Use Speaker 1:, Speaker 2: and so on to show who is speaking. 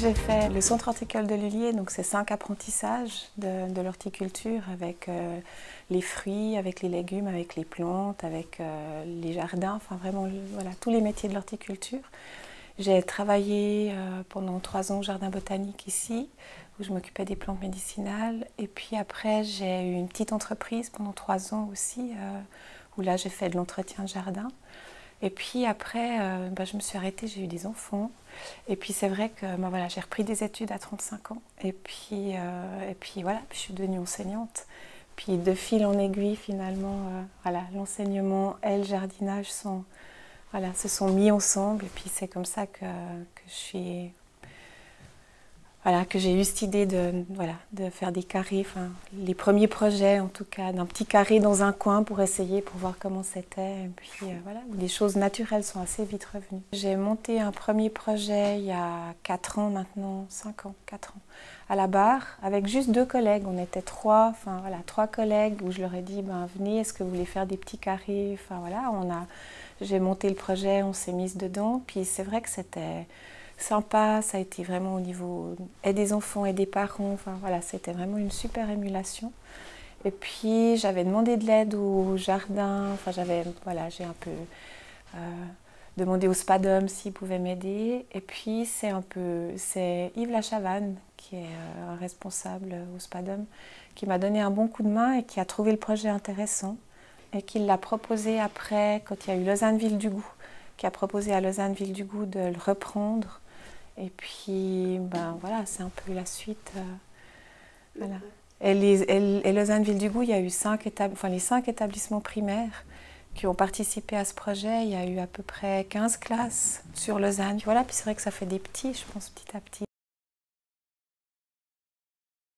Speaker 1: J'ai fait le centre horticole de Lullier, donc c'est 5 apprentissages de l'horticulture avec les fruits, avec les légumes, avec les plantes, avec les jardins, enfin vraiment voilà, tous les métiers de l'horticulture. J'ai travaillé pendant 3 ans au jardin botanique ici, où je m'occupais des plantes médicinales. Et puis après, j'ai eu une petite entreprise pendant 3 ans aussi, où là j'ai fait de l'entretien de jardin. Et puis après, je me suis arrêtée, j'ai eu des enfants. Et puis c'est vrai que voilà, j'ai repris des études à 35 ans. Et puis voilà, puis je suis devenue enseignante. Puis de fil en aiguille, finalement, voilà, l'enseignement et le jardinage se sont mis ensemble. Et puis c'est comme ça que j'ai eu cette idée de faire des carrés, enfin, les premiers projets en tout cas, d'un petit carré dans un coin pour essayer, pour voir comment c'était. Et puis voilà, où les choses naturelles sont assez vite revenues. J'ai monté un premier projet il y a 4 ans maintenant, 5 ans, 4 ans, à la barre, avec juste 2 collègues. On était 3 collègues où je leur ai dit, venez, est-ce que vous voulez faire des petits carrés? Enfin voilà, j'ai monté le projet, on s'est mise dedans. Puis c'est vrai que c'était sympa, ça a été vraiment au niveau et des enfants et des parents, enfin voilà, c'était vraiment une super émulation. Et puis j'avais demandé de l'aide au jardin, enfin j'ai un peu demandé au Spadum s'il pouvait m'aider. Et puis c'est Yves Lachavanne qui est un responsable au Spadum, qui m'a donné un bon coup de main et qui a trouvé le projet intéressant et qui l'a proposé après, quand il y a eu Lausanne Ville du Goût, qui a proposé à Lausanne Ville du Goût de le reprendre. Et puis, voilà, c'est un peu la suite. Voilà. Et Lausanne Ville du Goût, il y a eu les 5 établissements primaires qui ont participé à ce projet. Il y a eu à peu près 15 classes sur Lausanne. Voilà, puis c'est vrai que ça fait des petits, je pense, petit à petit.